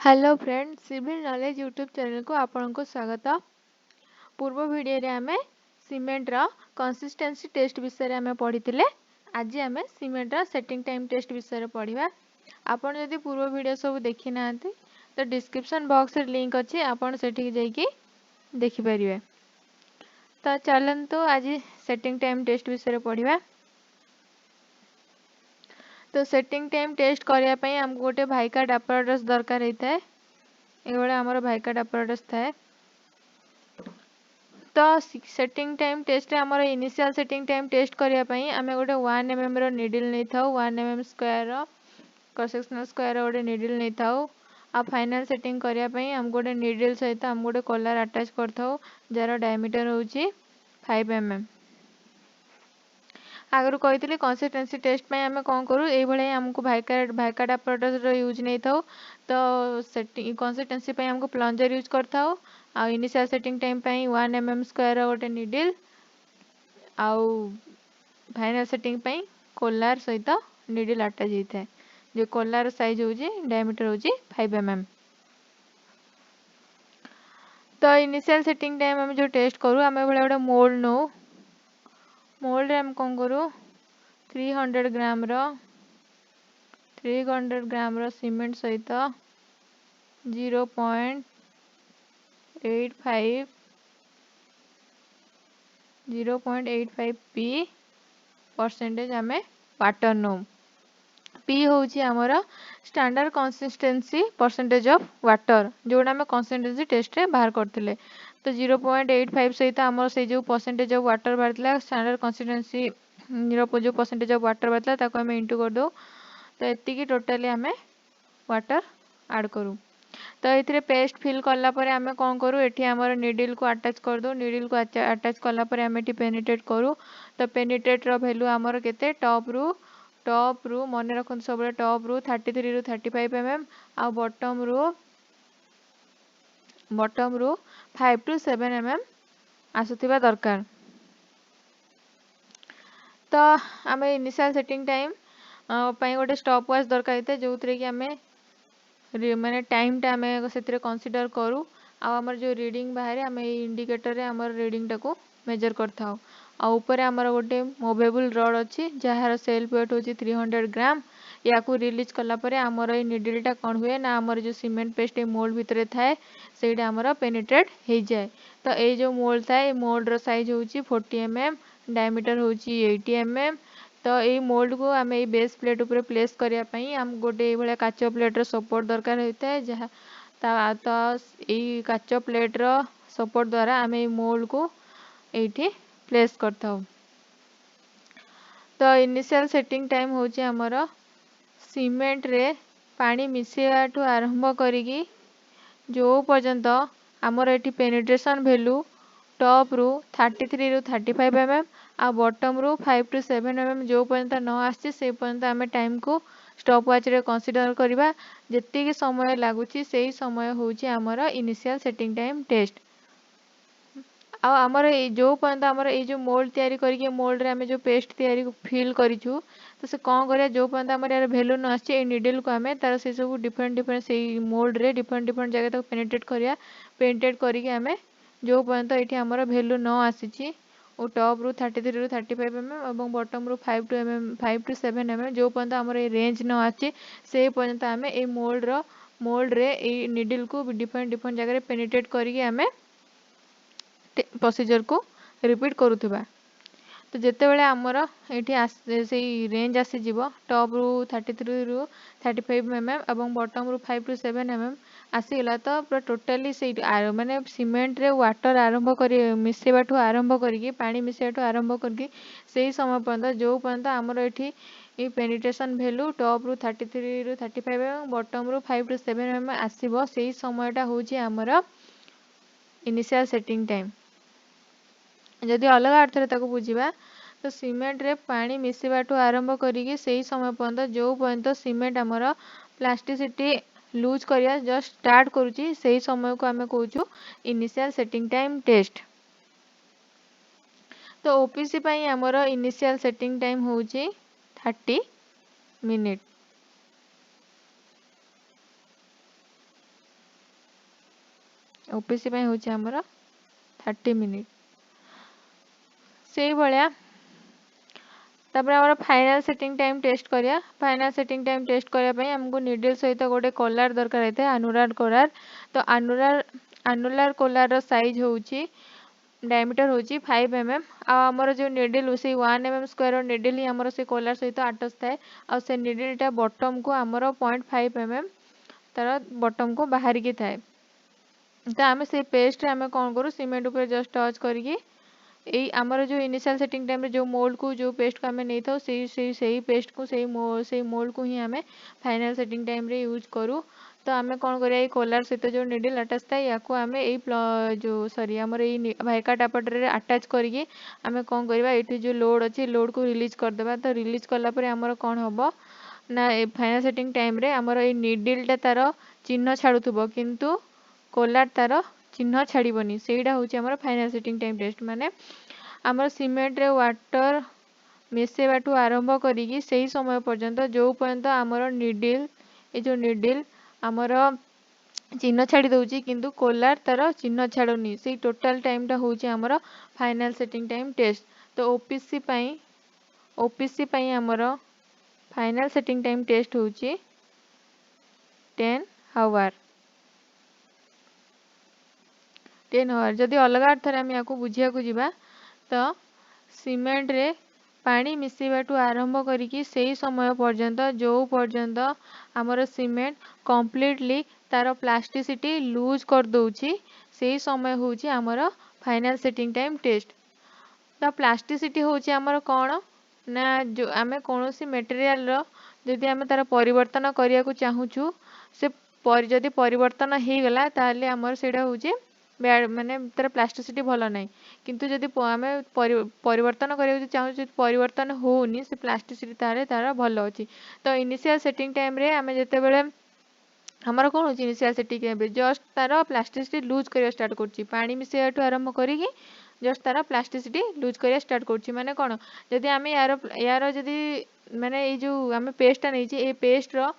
Hello friend, civil knowledge YouTube channel को आपन को स्वागत। पूर्व वीडियो रे आमे सीमेंट रो कंसिस्टेंसी टेस्ट विषय रे आमे पढ़िथिले। आज आमे सीमेंट रो सेटिंग टाइम टेस्ट विषय रे पढ़िबा। आपन यदि पूर्व वीडियो सब देखि नांती तो डिस्क्रिप्शन बॉक्स रे लिंक अछि, आपन सेठी जाईकी देखि परिबे। तो चलंतु आज सेटिंग टाइम टेस्ट विषय रे पढ़िबा। तो सेटिंग टाइम टेस्ट करिया पई हमको गोटे भाई कार्ड apparatus दरकार होता है। ये आमर भाई कार्ड apparatus थाए। तो सेटिंग टाइम टेस्ट रे आमर इनिशियल सेटिंग टाइम टेस्ट करिया पई आमे गोटे 1 mm रो नीडल नै थाउ, 1 mm square rho cross sectional square गोटे नीडल नै थाउ। आ फाइनल सेटिंग करिया पई हम गोटे नीडल सहित हम गोटे कलर अटैच करथाउ जार डायमीटर होची 5 mm। आगु कही कंसिस्टेंसी टेस्ट में आम कौन करूँ, ये हमको भाई कार्ड apparatus यूज नहीं था। तो सेटिंग कंसिस्टेंसी हमको प्लंजर यूज करता। आ initial setting time 1 mm square गोटे नीडल, आउ फाइनल सेटिंग कोलार सहित नीडल अटैच होता है। जो कोलार साइज होची डायमीटर होची 5 mm। तो इनिशियल सेटिंग टाइम हम जो टेस्ट करूँ आम गोटे मोल्ड नौ। मोल्ड रे हम कौन करूँ 300 ग्राम रो सीमेंट सहित 0.85 पी परसेंटेज आमे वाटर नो। पी होची हमर standard consistency percentage of water, जोड़ा आमे कंसिस्टेंसी टेस्ट रे बाहर करथिले। तो 0.85 सहित हमर से जो परसेंटेज ऑफ वाटर बारथिला स्टैंडर्ड कंसिस्टेंसी जो परसेंटेज ऑफ वाटर बारथिला ताको आमे इंटू कर दो। तो एति की टोटली आमे वाटर ऐड करूँ। तो ये पेस्ट फिल कला परे आमे कौन करूँ, एठी हमर नीडल को अटैच कर दो। नीडल को अटैच कला परे आमे एठी पेनिट्रेट करूँ। तो पेनिट्रेट रो वैल्यू हमर केते टॉप रू मन रखन सब टॉप रू 33 रू 35 mm आ बॉटम रू 5 to 7 mm आसुथिबा दरकार। तो आमे इनिशियल सेटिंग टाइम पई गोटे स्टॉप वॉच दरकार होता है, जो कि आमे माने टाइम टा आमे सेतिरे कंसीडर करू। आ हमर जो रीडिंग बाहर आमे इंडिकेटर रे हमर रीडिंग टाको मेजर करथाउ। आ ऊपर हमर गोटे मूवेबल रॉड अछि जहार सेल्फ वेट होची 300 ग्राम। या को रिलीज कला परे हमर ए नीडल टा कोन हुए ना हमर जो सीमेंट पेस्ट ए मोल्ड भितरे थाए सेटा हमर पेनिट्रेट हे जाय। तो ए जो मोल्ड थाए मोल्ड रो साइज होची 40 mm, डायमीटर होची 80 mm। तो ये मोल्ड को आम ये बेस प्लेट ऊपर प्लेस करने आम गोटे ये काच प्लेट रो सपोर्ट दरकार होता है। जहाँ तो ये काच प्लेट रो सपोर्ट द्वारा आम ये मोल्ड को ये प्लेस करता। तो इनिशियल सेटिंग टाइम होची हमर सीमेंट रे पानी मिसेवा ठू आरंभ करिकी जो पर्यंत आमर एटी पेनिट्रेशन वैल्यू टॉप रू 33 रू 35 mm आ बॉटम रू 5 to 7 mm जो पर्यंत न आसी से पर्यंत आमे टाइम को स्टॉप वॉच रे कंसीडर करबा। जेतिकी समय लागुची सेही समय होची हमर इनिशियल सेटिंग टाइम टेस्ट। आ हमर जो पर्यंत हमर ए जो मोल्ड तयारी करके मोल्ड रे आमे जो पेस्ट तयारी फिल करिछु, तो से कौन करे जो पर्यंत हमर यार वैल्यू न आसी ए नीडल को आमे तार से सब डिफरेंट से मोल्ड रे डिफरेंट जगह तक पेनिट्रेट करिया। पेनिट्रेट करिके आमे जो पर्यंत एठी हमर वैल्यू न आसीची ओ टॉप रू 33 रू 35 mm और बॉटम रू 5 to 7 mm जो पर्यंत हमर ए रेंज न आसी से पर्यंत आमे ए मोल्ड रे ए नीडल को डिफरेंट जगह रे पेनिट्रेट करिके आमे प्रोसीजर को रिपीट करूथिबा। तो जेते बेले हमर एठी से रेंज आसी जीवो टॉप रू 33 रू 35 mm एवं बॉटम रू 5 to 7 mm आसीगला, तो पूरा टोटाली से माने सीमेंट रे वाटर आरंभ करी मिसेबाठू आरंभ करिकी पानी मिसेबाठू आरंभ करिकी सेही समय पर्यंत जो पर्यंत हमर एठी ए पेनिट्रेशन वैल्यू टॉप रू 33 रू 35 एवं बॉटम रू 5 to 7 mm आसीबो सेही समयटा होची हमर इनिशियल सेटिंग टाइम। जदि अलग अर्थ रे ताको बुझिबा तो सीमेंट रे पानी मिसेबाठू आरंभ करिकी सेही समय पर्यंत जो पर्यंत सीमेंट हमर प्लास्टिसिटी लूज करिया जस्ट स्टार्ट करूची सेही समय को आमे कहूछु इनिशियल सेटिंग टाइम टेस्ट। तो ओपीसी पई हमर इनिशियल सेटिंग टाइम होची 30 मिनिट। ओपीसी ପାଇଁ ହେଉଛି ଆମର 30 ମିନିଟ୍। ସେଇଭଳିଆ ତାପରେ ଆମର ଫାଇନାଲ ସେଟିଂ ଟାଇମ୍ ଟେଷ୍ଟ କରିବା। ଫାଇନାଲ ସେଟିଂ ଟାଇମ୍ ଟେଷ୍ଟ କରିବା ପାଇଁ ଆମକୁ ନିଡିଲ୍ ସହିତ ଗୋଟେ କୋଲାର ଦରକାର ହେଇଥାଏ, ଆନୁଲାର କୋଲାର। ତ ଆନୁଲାର କୋଲାରର ସାଇଜ୍ ହେଉଛି डायमीटर होची 5 mm आ हमर जो निडल उसी 1 mm स्क्वायर निडल ही हमर से कोलार सहित अटैच थाए आ से निडलटा बॉटम को हमर 0.5 mm तार बॉटम को बाहर की थाए। तो आम से पेस्ट आम कौन करूँ सीमेंट ऊपर जस्ट टच करके यही आमर जो इनिशियल सेटिंग टाइम जो मोल्ड को जो पेस्ट को आम नहीं था से पेस्ट को से मोल्ड को ही आम फाइनल सेटिंग टाइम रे यूज करूँ। तो आम कौन करिया कोलार सहित जो निडल अटैच था या आम यही जो सॉरी आमर ये भाइका टापटर अटैच करके आम कौन करवा ये जो लोड अच्छी लोड को रिलीज करदे। तो रिलीज कलापर आमर कौन हम ना फाइनल सेटिंग टाइम रे आमर ये निडलटा तार चिन्ह छाड़ुव किंतु कोलार तार चिन्ह छाड़बनी सेटा हूँ आमर फाइनल सेटिंग टाइम टेस्ट। माने आमर सीमेंट रे वाटर मिसेवाठू आरंभ करी से समय पर्यंत जो पर्यंत आमर निडल ये जो निडल आमर चिन्ह छाड़ी दौची किंतु कोलार तार चिन्ह छाड़ुनी से टोटाल टाइमटा हूँ आमर फाइनल सेटिंग टाइम टेस्ट। तो ओपीसी पाई आमर फाइनल सेटिंग टाइम टेस्ट हूँ 10 आवर। 10 आवर जदि अलग अर्थर आम या बुझा जा तो सीमेंट रे पानी मिसेवाठू आरंभ करी से समय पर्यंत जो पर्यंत आमर सीमेंट कंप्लीटली तार प्लास्टिसिटी लूज कर दौची से समय हूँ आमर फाइनल सेटिंग टाइम टेस्ट। तो प्लास्टिसिटी हूँ आमर कौन ना जो आम कौन सी मटेरियल जदि आम तार परिवर्तन करने को चाहूँ से जदि परिवर्तन हो गला ताले आमर सेटा हूँ माने तार प्लास्टिसिटी भल ना किंतु जदि आम परिवर्तन करने चाहूँ परिवर्तन होनी से प्लास्टिसिटी तार भल अच्छी। तो इनिशियल सेटिंग टाइम रे आम जिते बड़े हमर कौन हो इनिशियल सेटिंग टाइम जस्ट तार प्लास्टिसिटी लूज करिया स्टार्ट करछि पानी मिसेवाठू आरंभ करी जस्ट तार प्लास्टिसिटी लूज करिया स्टार्ट करछि। माने कौन जदि आम यार जदि माने ये जो आम पेस्टा नहीं पेस्ट रो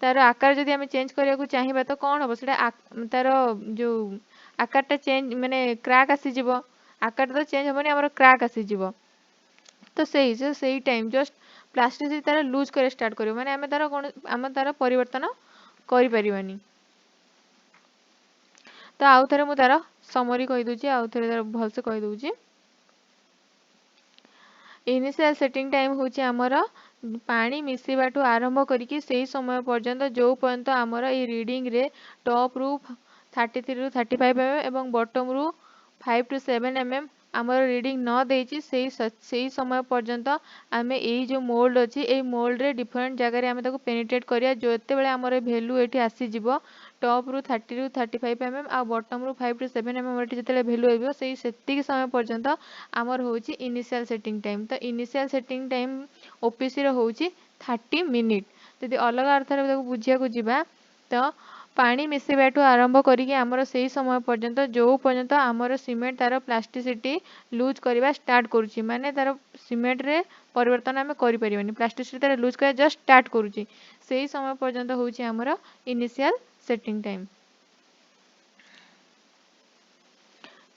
तार आकार जदि आम चेंज करने चाहिए तो कौन हम से तार जो आकारटा चेंज माने क्रैक आसीज आकार तो चेंज हेनी आम क्रैक आसीज। तो सही टाइम जस्ट प्लास्टिसिटी तार लूज कर स्टार्ट कर माने आम तार कौन आम तार परिवर्तन करि परिबानी। तो आउ थे मुझे तार समरी कहीदे आउ थे तार भलसे कहीदे। इनिशियल सेटिंग टाइम हूँ आमर पानी मिसेवाठू आरंभ करी से समय पर्यंत जो पर्यंत आमर ये रीडिंग रे टॉप रू 33 रू 35 mm एवं बॉटम रू 5 to 7 mm आमर रीडिंग न देची से समय पर्यंत आम यही जो मोल्ड अच्छी ये मोल्ड रे डिफरेंट जगह आम ताको पेनिट्रेट करिया जो एते बेले आमर वैल्यू ये आसीज टॉप रू 30 रू 35 mm आ बॉटम रू 5 to 7 mm ये जिते वैल्यू आइबो से सेतिक समय पर्यंत आमर होची इनिशियल सेटिंग टाइम। तो इनिशियल सेटिंग टाइम ओपीसी रो होची 30 मिनिट। यदि अलग अर्थ रे बुझिया जा तो पानी मिसेवाठू आरंभ करी आमर से समय पर्यंत जो पर्यंत आमर सीमेंट तार प्लास्टिसिटी लूज करवा स्टार्ट करुच्ची माने तार सीमेंट रे परिवर्तन आम करि परिबानी प्लास्टिसिटी तार लूज कर जस्ट स्टार्ट करुच्ची से समय पर्यंत होची आमर इनिशियल सेटिंग टाइम।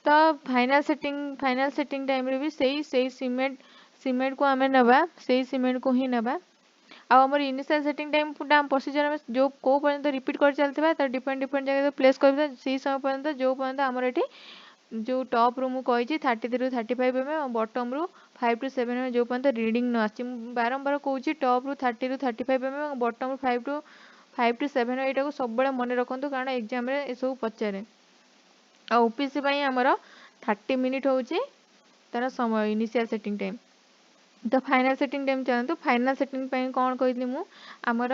तो फाइनल सेटिंग टाइम रे भी सही सीमेंट को आम नवा से सीमेंट को ही नवा आमर इनिशियल सेटिंग टाइम प्रोसीजर आम जो कौ पर्यंत रिपीट कर चलता तो डिफरेंट जगह प्लेस कर समय पर्यंत जो पर्यंत आमर ये जो टॉप रू मुझे 33 रू 35 mm बॉटम रू 5 to 7 mm जो पर्यंत रीडिंग न आसी बारंबार कहूँ टॉप रू 30 रू 35 mm बॉटम रू 5 to 7 यहाँ को सब मन रखु कारण एग्जाम रे सब पचारे। ओपीसी आमर 30 मिनिट हूँ तार समय इनिशियल सेटिंग टाइम। तो फाइनल सेटिंग टाइम चलते फाइनल सेटिंग कौन कही मु आमर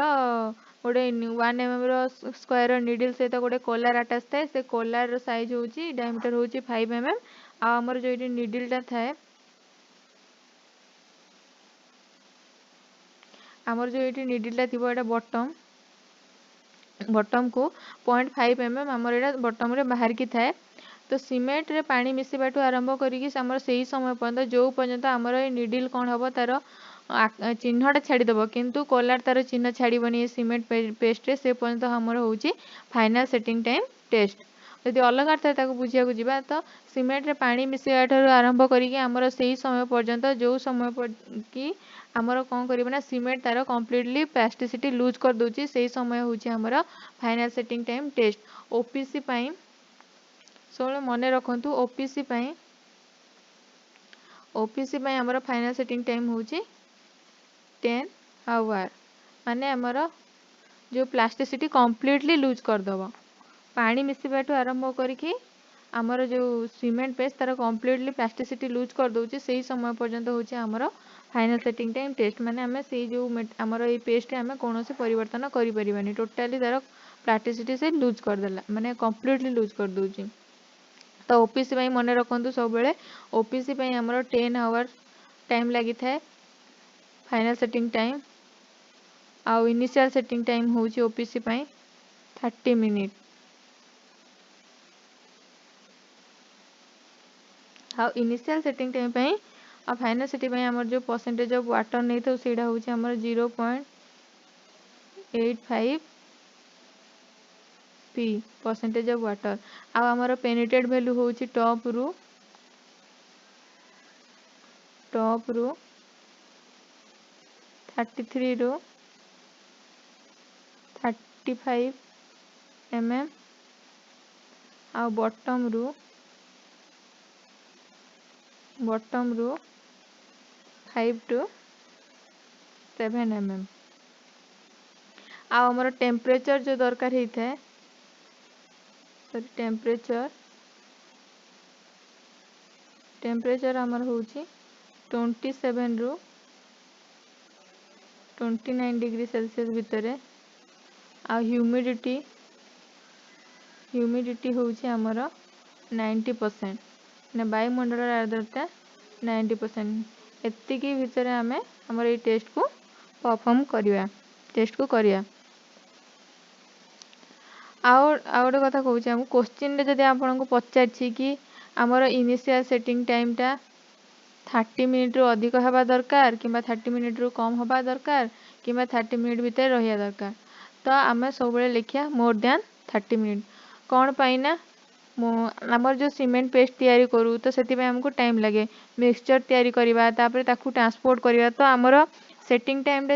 गोटे 1 mm स्क्वायर निडल सहित गोटे कोलार अटैच थाए से कोलार साइज हूँ डायमीटर हूँ 5 mm आमर जो ये निडलटा थाए आमर जो ये निडलटा थी यहाँ बॉटम को 0.5 mm आमर यहाँ बॉटम रे बाहर की थाए। तो सीमेंट रे पानी मिसेवाठू आरंभ करी आमर से समय पर्यंत जो पर्यंत आमर ये निडल कौन हम तार चिन्हटा छाड़ीदेव किंतु कोलार तार चिन्ह छाड़बनी सीमेंट पेस्ट रे से पर्यंत आमर हूँ फाइनल सेटिंग टाइम टेस्ट। जदि अलग था बुझा जा तो सीमेंट रे पानी मिसेवा ठारू आरंभ करिकी आमर से समय पर्यंत जो समय कि आमर कौन करना सीमेंट तार कम्प्लीटली प्लास्टिसिटी लूज कर दूची से समय होची आमर final setting time test OPC पाई सब मन रखु ओपीसी पाई आमर फाइनल सेटिंग टाइम होची 10 आवर माने आमर जो प्लास्टिसिटी कम्प्लीटली लूज करदब पानी मिसेवा आरंभ करिकी आमर जो सीमेंट पेस्ट तार कम्प्लीटली प्लास्टिसिटी लूज कर दूची से समय पर्यंत होची आमर फाइनल सेटिंग टाइम टेस्ट माने आमे से जो आमर ये पेस्ट आमे कौन से परिवर्तन करि परिबानी टोटाली तार प्लास्टिसिटी से लूज कर देला माने कम्प्लीटली लूज कर दूची। तो ओपीसी पाई मन रखु सब बेले ओपीसी पाई आमर 10 आवर टाइम लगी थाए फाइनल सेटिंग टाइम आउ इनिशियल सेटिंग टाइम होची ओपीसी पाई 30 मिनिट हाँ इनिशियल सेटिंग टाइम पाई और फाइनल सेटिंग पाई आमर जो परसेंटेज ऑफ वाटर नहीं था सेटा होची आमर 0.85 पी परसेंटेज ऑफ वाटर आ आमर पेनिट्रेट वैल्यू होची टॉप रू 33 रू 35 mm आ बॉटम रू 5 to 7 mm आमर टेम्परेचर जो दरकार होता है सॉरी टेम्परेचर आमर होची 27 रू 29 डिग्री सेल्सियस भितर आ ह्यूमिडिटी होची आमर 90% ने वायुमंडल आर्द्रता 90% एतिकी भितर आमे हमर ये टेस्ट को परफॉर्म करिया गोटे कथा कहूँ क्वेश्चन रे जदि आपको पचार कि आमर इनिशियल सेटिंग टाइम टा 30 मिनिट रू अधिक हवा दरकार कि 30 मिनिट रू कम हवा दरकार कि 30 मिनिट भितर रहिया दरकार तो आम सब लिखिया मोर देन 30 मिनिट कौन पाइना आमर जो सीमेंट पेस्ट तैयारी करूँ तो से आमको टाइम लगे मिक्सचर तैयारी करवा ट्रांसपोर्ट करवा तो आमर सेटिंग टाइम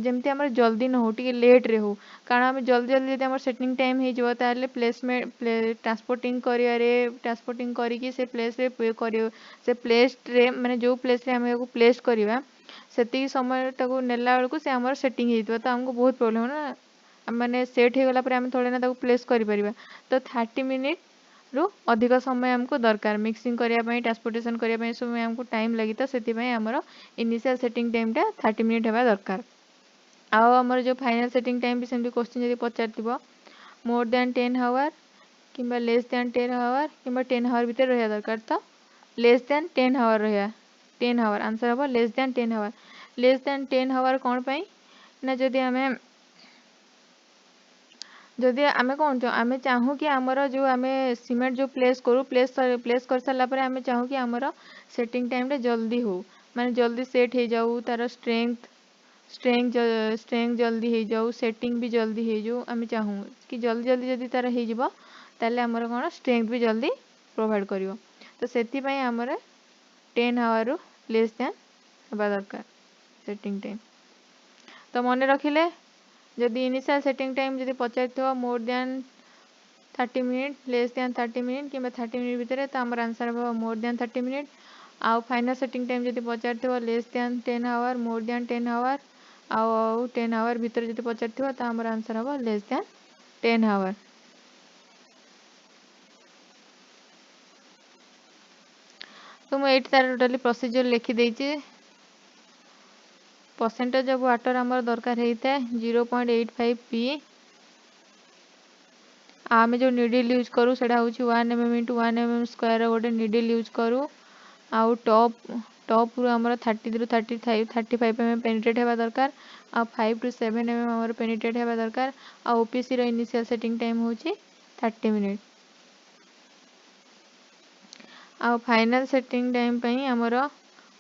जमती आमर जल्दी न हो टी लेट रे हो कारण आम जल्दी जल्दी जब सेटिंग टाइम हो प्लेसमेंट ट्रांसपोर्टिंग ट्रांसपोर्टिंग करी से प्लेस से प्लेस रे माने जो प्लेस रे आम प्लेस करवा से समय ताको नेला बेलू से आमर सेटिंग हो तो आमको बहुत प्रोब्लेम ना मैंने सेट हो गला आम थोड़े ना प्लेस कर तो 30 मिनिट रु अधिक समय आमको दरकार मिक्सिंग करने ट्रांसपोर्टेशन करने समय आमको टाइम लगी तो से आमर इनिशियल सेटिंग टाइम टा 30 मिनिट हवा दरकार आमर जो फाइनल सेटिंग टाइम भी सेमती क्वेश्चन जब पचार मोर देन 10 आवर कि लेस देन 10 आवर कि 10 आवर भितर रहा दरकार तो लेस देन 10 आवर रहा 10 आवर आंसर हम less than 10 hour less than 10 hour कौन पाई ना जदि आम कौन आम चाहूँ कि आमर जो आम सीमेंट जो प्लेस करूँ प्लेस कर सारापर आम चाहूँ कि आमर सेटिंग टाइम रे जल्दी हो माने जल्दी सेट हो जाऊ तार स्ट्रेंथ जल्दी हो जाऊ सेटिंग भी जल्दी हो जाऊ आम चाहूँ कि जल्दी जल्दी जदि तार हो ताले आमर कौन स्ट्रेंथ भी जल्दी प्रोवाइड करिवो तो सेति पई आमर 10 आवर रु लेस देन हवा दरकार सेटिंग टाइम तो मन रखिले जदि इनिशियल सेटिंग टाइम जदि पचार more than 30 minute less than 30 minute कि 30 मिनिट भितर तो आमर आंसर हम मोर देन 30 मिनिट आउ फाइनल सेटिंग टाइम जदि पचार less than 10 hour more than 10 hour आउ 10 आवर भितर जदि पचार तो आमर आंसर हम लेस देन 10 आवर तो मुझे तार टोटाली प्रोसीजर लिखी देछि परसेंटेज ऑफ वाटर आमर दरकार होता है 0.85 पी आम जो निडिल यूज करूँ से 1 mm इंटू 1 mm स्क्वायर गोटे निडिल यूज करूँ आउ टॉप रू आमर 30 रू 35 mm पेनिट्रेट होगा दरकार आ 5 to 7 mm आमर पेनिट्रेट होगा दरकार आ ओपीसी रो इनिशियल सेटिंग टाइम होची 30 मिनिट आ फाइनल सेटिंग टाइम पई आमर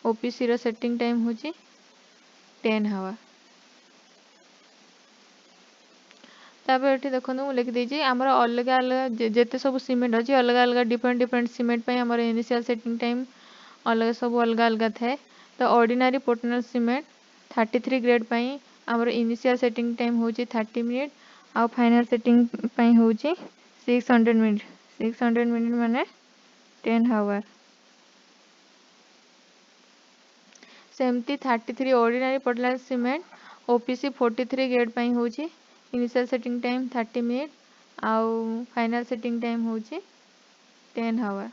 ओपीसी रो सेटिंग टाइम होची 10 आवर तापर ये देखो मुझे लिखिदी आमर अलग अलग जिते सब सीमेंट अच्छी अलग अलग डिफरेंट डिफरेंट सीमेंट आमर इनिशियल सेटिंग टाइम अलग सब अलग अलग थाए। तो ऑर्डिनरी पोर्टलैंड सीमेंट 33 ग्रेड पाई आमर इनिशियल सेटिंग टाइम होची 30 मिनिट आउ फाइनल सेटिंग पाई होची 600 मिनिट 600 मिनिट माने 10 आवर। सेमती 33 ordinary Portland cement OPC 43 grade पाई होची इनिशियल सेटिंग टाइम 30 मिनिट आउ फाइनल सेटिंग टाइम होची 10 आवर।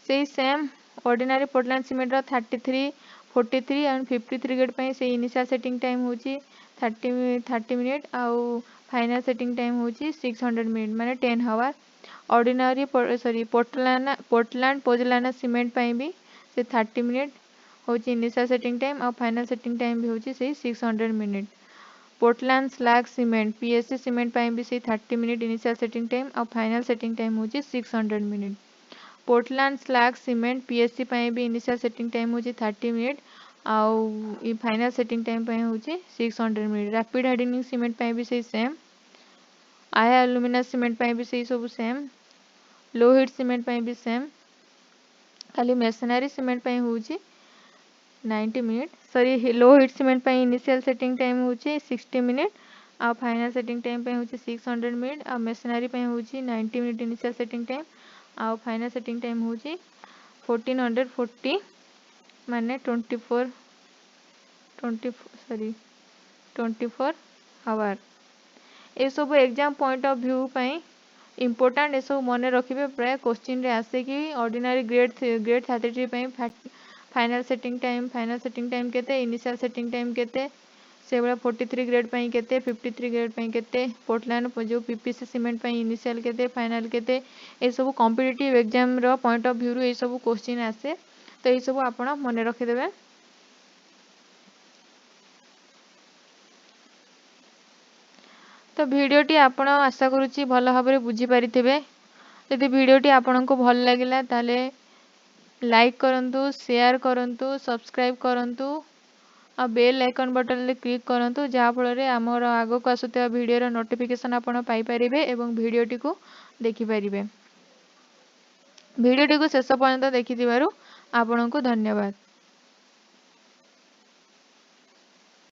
से same ordinary Portland cement 33 43 and 53 grade पाई से इनिशियल सेटिंग टाइम होची 30 मिनिट आउ फाइनल सेटिंग टाइम होची 600 मिनिट माने 10 hour. Ordinary Portland pozzolana cement पाई भी से 30 मिनिट होची इनिशियल सेटिंग टाइम और फाइनल सेटिंग टाइम भी होची से 600 minute. Portland slag cement PSC cement पाई भी से 30 मिनिट इनिशियल सेटिंग टाइम और फाइनल सेटिंग टाइम होची 600 minute. Portland slag cement PSC पाई भी इनिशियल सेटिंग टाइम होची 30 मिनिट आउ फाइनल सेटिंग टाइम पाई होची 600 मिनिट। रैपिड हार्डनिंग सीमेंट पाई भी से सेम आया एल्यूमिना सीमेंट पाई भी से सब सेम लो हिट सीमेंट पाई भी सेम खाली मेसनरी सीमेंट पाई होची 90 मिनिट सॉरी लो हिट सीमेंट पाई इनिशियल सेटिंग टाइम होची 60 मिनिट आ फाइनल सेटिंग टाइम पाई होची 600 मिनिट आ मेसनरी पाई होची 90 मिनिट इनिशियल सेटिंग टाइम आ फाइनल सेटिंग टाइम होची 1440 माने 24 आवर। ये सब exam point of view pi important ये सब मन रखिए प्राय क्वेश्चन रे आसे कि ऑर्डिनरी ग्रेड 33 पाई फाइनल सेटिंग टाइम केते इनिशियल सेटिंग टाइम केते से बड़ा 43 ग्रेड पाई केते 53 ग्रेड पाई केते पोर्टलैंड जो पीपीसी सीमेंट पाई इनिशियल केते फाइनल केते ये सब कॉम्पिटिटिव एग्जाम रो पॉइंट ऑफ व्यू रो ये सब क्वेश्चन आसे। तो ये सब आपण मन रखि देबे। तो वीडियोटी आपण आशा करूची भल भाबरे बुझी पारिथिबे। यदि वीडियोटी आपनको भल लागिला ताले लाइक करंतु शेयर करंतु सब्सक्राइब करंतु आ बेल आइकन बटन ले क्लिक करंतु जहा फल रे हमर आगो को आसुतबा वीडियो रो नोटिफिकेशन आपण पाई परिबे एवं वीडियोटी को देखि परिबे। वीडियोटी को शेष पर्यंत देखि दिबारु आपनको धन्यवाद।